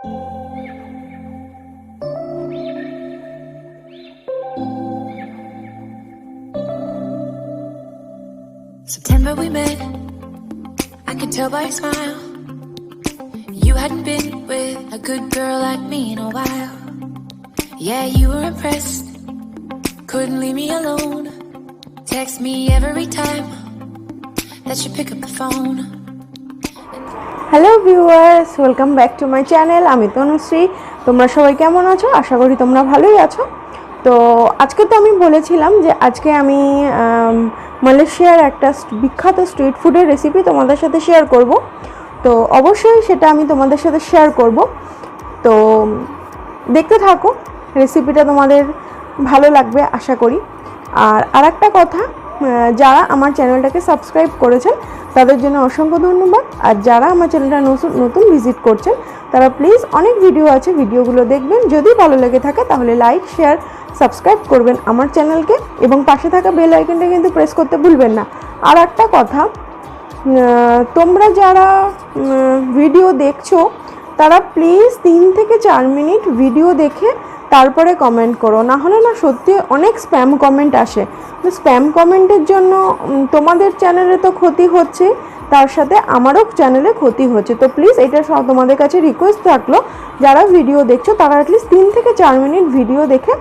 September we met, I could tell by your smile. You hadn't been with a good girl like me in a while. Yeah, you were impressed, couldn't leave me alone. Text me every time that you pick up the phone. Hello viewers, welcome back to my channel. আমি তনুশ্রী। তোমরা সবাই কেমন আছো? আশা করি তোমরা ভালোই আছো। তো আজকে তো আমি বলেছিলাম যে আজকে আমি মালয়েশিয়ার একটা বিখ্যাত স্ট্রিট ফুডের রেসিপি তোমাদের সাথে শেয়ার করব। তো অবশ্যই সেটা আমি তোমাদের সাথে শেয়ার করব। তো দেখতে থাকো, রেসিপিটা তোমাদের ভালো লাগবে আশা করি। আর আরেকটা কথা, যারা আমার চ্যানেলটাকে সাবস্ক্রাইব করেছেন তাদের জন্য অসংখ্য ধন্যবাদ। আর যারা আমার চ্যানেলটা নতুন ভিজিট করছেন তারা প্লিজ, অনেক ভিডিও আছে, ভিডিওগুলো দেখবেন। যদি ভালো লেগে থাকে তাহলে লাইক, শেয়ার, সাবস্ক্রাইব করবেন আমার চ্যানেলকে, এবং পাশে থাকা বেল আইকনটা কিন্তু প্রেস করতে ভুলবেন না। আর একটা কথা, তোমরা যারা ভিডিও দেখছো তারা প্লিজ 3 থেকে 4 মিনিট ভিডিও দেখে তারপরে কমেন্ট করো, না হলে না সত্যি অনেক স্প্যাম কমেন্ট আসে। স্প্যাম কমেন্টের জন্য তোমাদের চ্যানেলে তো ক্ষতি হচ্ছে, তার সাথে আমারও চ্যানেলে ক্ষতি হচ্ছে। তো প্লিজ এটা তোমাদের কাছে রিকোয়েস্ট থাকলো, যারা ভিডিও দেখছো তারা অ্যাটলিস্ট 3 থেকে 4 মিনিট ভিডিও দেখে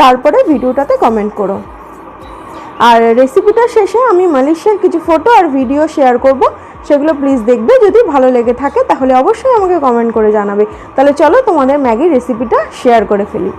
তারপরে ভিডিওটাতে কমেন্ট করো। আর রেসিপিটার শেষে আমি মালয়েশিয়ার কিছু ফটো আর ভিডিও শেয়ার করব, সেগুলো প্লিজ দেখবে। যদি ভালো লেগে থাকে তাহলে অবশ্যই আমাকে কমেন্ট করে জানাবে। তাহলে চলো তোমাদের ম্যাগির রেসিপিটা শেয়ার করে ফেলি।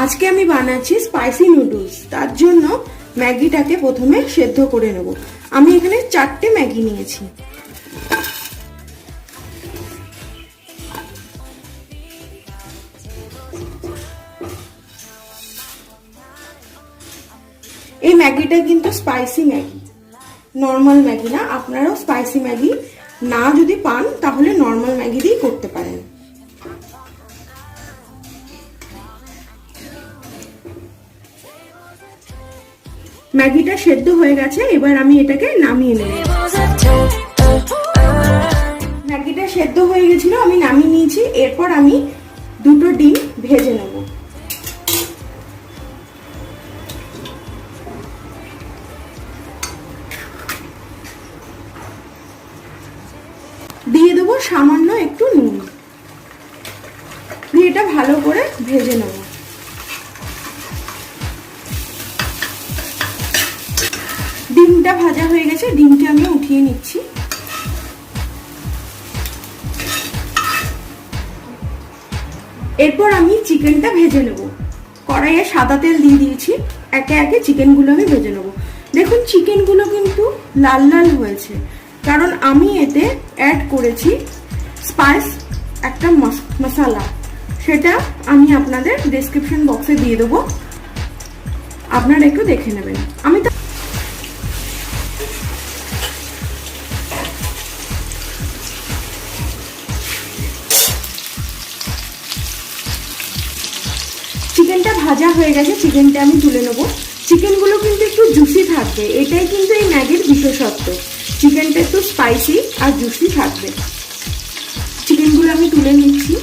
আজকে আমি বানাচ্ছি স্পাইসি নুডলস। তার জন্য ম্যাগিটাকে প্রথমে সেদ্ধ করে নেব। আমি এখানে 4টে ম্যাগি নিয়েছি। এই ম্যাগিটা কিন্তু স্পাইসি ম্যাগি, নর্মাল ম্যাগি না। আপনারাও স্পাইসি ম্যাগি না যদি পান তাহলে নর্মাল ম্যাগি দিয়েই করতে পারেন। ম্যাগিটা সেদ্ধ হয়ে গেছে, এবার আমি এটাকে নামিয়ে নেব। ম্যাগিটা সেদ্ধ হয়ে গেছিল, আমি নামিয়ে নিয়েছি। এরপর আমি 2টো ডিম ভেজে নেব। দিয়ে দেবো সামান্য একটু নুন, দিয়ে এটা ভালো করে ভেজে নেব। ডিমটা ভাজা হয়ে গেছে, ডিমটা আমি উঠিয়ে নিচ্ছি। এরপর আমি চিকেনটা ভেজে নেব। কড়াইয়ে সাদা তেল দিয়ে দিয়েছি, একে একে চিকেনগুলো আমি ভেজে নেব। দেখুন চিকেনগুলো কিন্তু লাল লাল হয়েছে, কারণ আমি এতে অ্যাড করেছি স্পাইস একটা মশলা। সেটা আমি আপনাদের ডেসক্রিপশন বক্সে দিয়ে দেবো, আপনারা একটু দেখে নেবেন। আমি চিকেনটা ভাজা হয়ে গেছে, চিকেনটা আমি তুলে নেব। চিকেনগুলো কিন্তু একটু জুসি থাকবে, এটাই কিন্তু এই ম্যাগির বিশেষত্ব। চিকেনটা একটু স্পাইসি আর জুসি থাকবে। চিকেনগুলো আমি তুলে নিচ্ছি।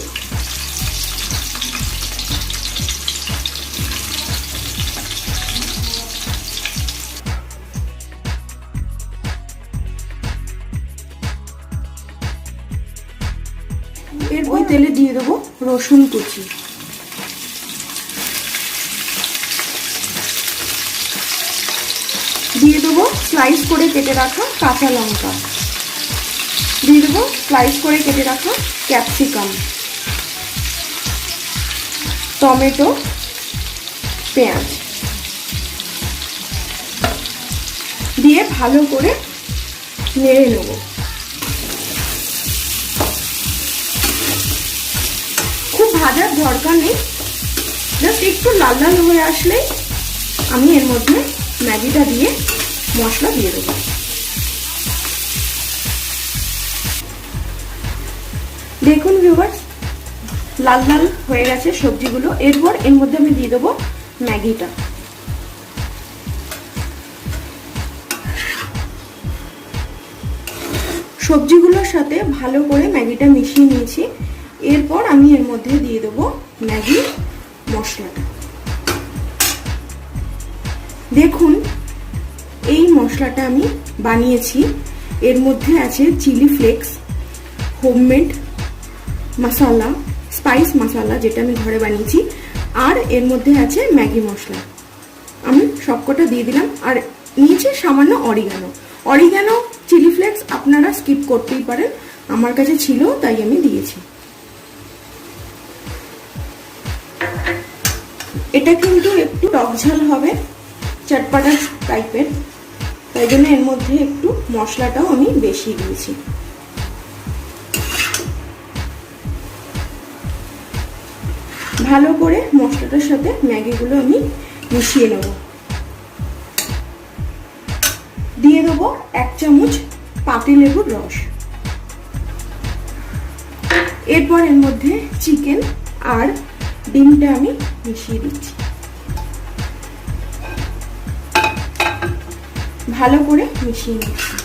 এরপর তেলে দিয়ে দেবো রসুন কুচি, দিয়ে দেবো স্লাইস করে কেটে রাখা কাঁচা লঙ্কা, দিয়ে দেবো স্লাইস করে কেটে রাখা ক্যাপসিকাম, টমেটো, পেঁয়াজ দিয়ে ভালো করে নেড়ে নেব। ভাজার দরকার নেই, জাস্ট একটু লাল লাল হয়ে আসলেই আমি এর মধ্যে ম্যাগিটা দিয়ে মশলা দিয়ে দেবো। দেখুন ভিউয়ার্স, লাল লাল হয়ে গেছে সবজিগুলো। এরপর এর মধ্যে আমি দিয়ে দেবো ম্যাগিটা। সবজিগুলোর সাথে ভালো করে ম্যাগিটা মিশিয়ে নিয়েছি। এরপর আমি এর মধ্যে দিয়ে দেবো ম্যাগি মশলাটা। দেখুন এই মশলাটা আমি বানিয়েছি। এর মধ্যে আছে চিলি ফ্লেক্স, হোমমেড মশলা, স্পাইস মশলা যেটা আমি ঘরে বানিয়েছি, আর এর মধ্যে আছে ম্যাগি মশলা। আমি সবকটা দিয়ে দিলাম। আর নিচে সামান্য অরিগানো। অরিগানো চিলি ফ্লেক্স আপনারা স্কিপ করতেই পারেন, আমার কাছে ছিল তাই আমি দিয়েছি। এটা কিন্তু একটু টক ঝাল হবে, চটপাটা টাইপের, তাই জন্য এর মধ্যে একটু মশলাটাও আমি বেশি দিয়েছি। ভালো করে মশলাটার সাথে ম্যাগিগুলো আমি মিশিয়ে নেব। দিয়ে দেবো 1 চামচ পাতিলেবুর রস। এরপর এর মধ্যে চিকেন আর ডিমটা আমি মিশিয়ে দিচ্ছি। ভালো করে মিশিয়ে নিচ্ছি।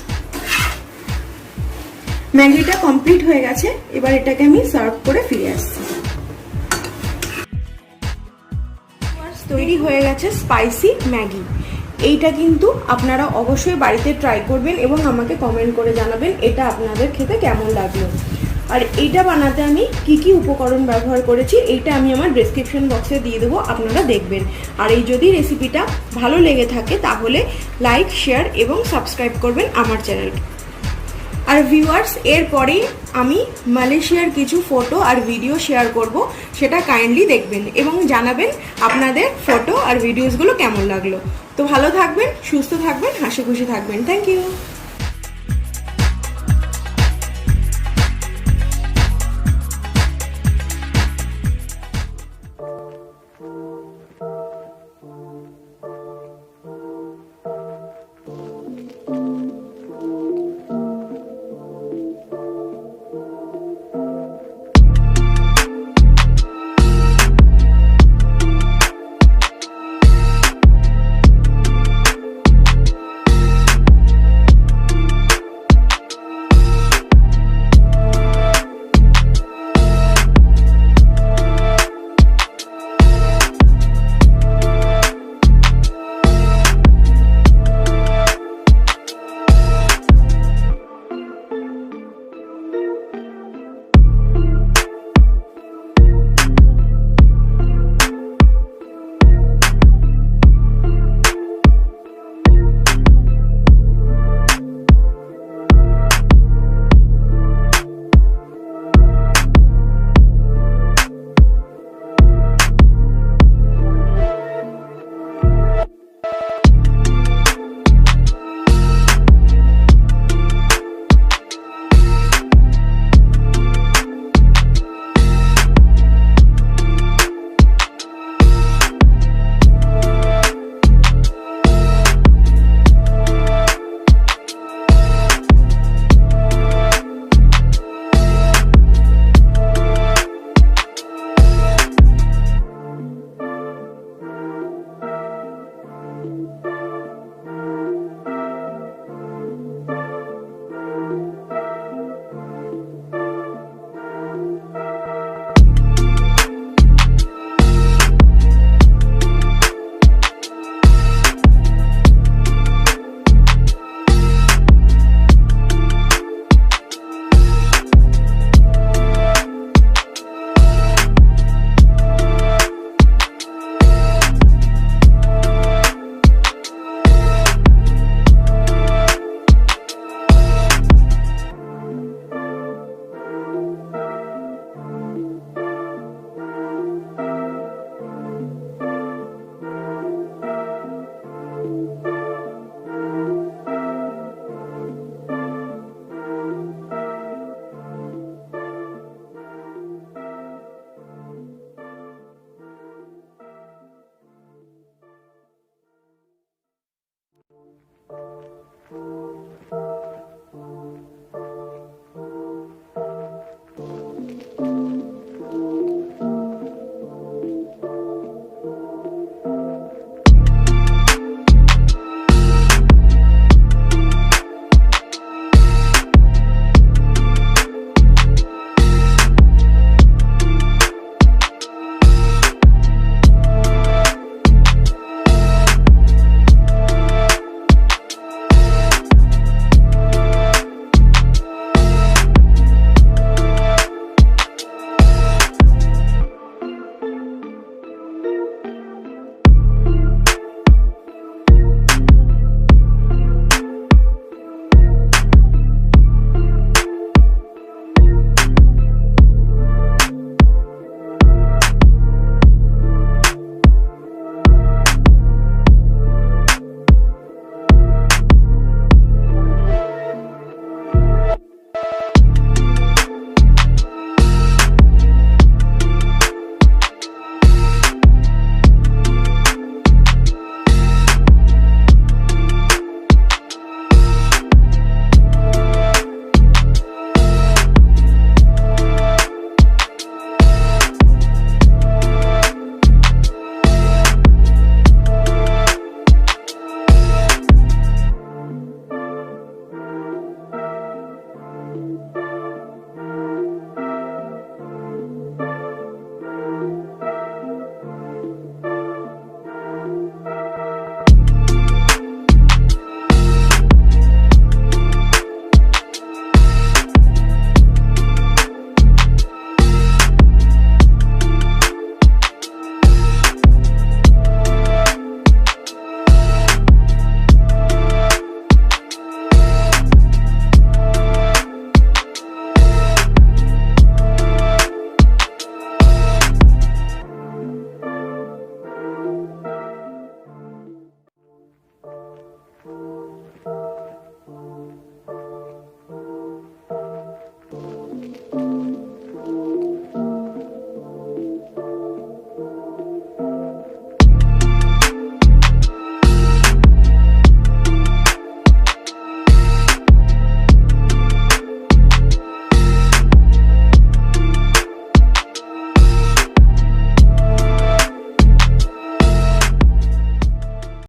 ম্যাগিটা কমপ্লিট হয়ে গেছে। এবার এটাকে আমি সার্ভ করে ফিরে আসছি। তৈরি হয়ে গেছে স্পাইসি ম্যাগি। এইটা কিন্তু আপনারা অবশ্যই বাড়িতে ট্রাই করবেন এবং আমাকে কমেন্ট করে জানাবেন এটা আপনাদের খেতে কেমন লাগলো। আর এইটা বানাতে আমি কি কি উপকরণ ব্যবহার করেছি এইটা আমি আমার ডেসক্রিপশন বক্সে দিয়ে দেবো, আপনারা দেখবেন। আর এই যদি রেসিপিটা ভালো লেগে থাকে তাহলে লাইক, শেয়ার এবং সাবস্ক্রাইব করবেন আমার চ্যানেলকে। আর ভিউয়ার্স, এরপরেই আমি মালয়েশিয়ার কিছু ফটো আর ভিডিও শেয়ার করব, সেটা কাইন্ডলি দেখবেন এবং জানাবেন আপনাদের ফটো আর ভিডিওসগুলো কেমন লাগলো। তো ভালো থাকবেন, সুস্থ থাকবেন, হাসি খুশি থাকবেন। Thank you.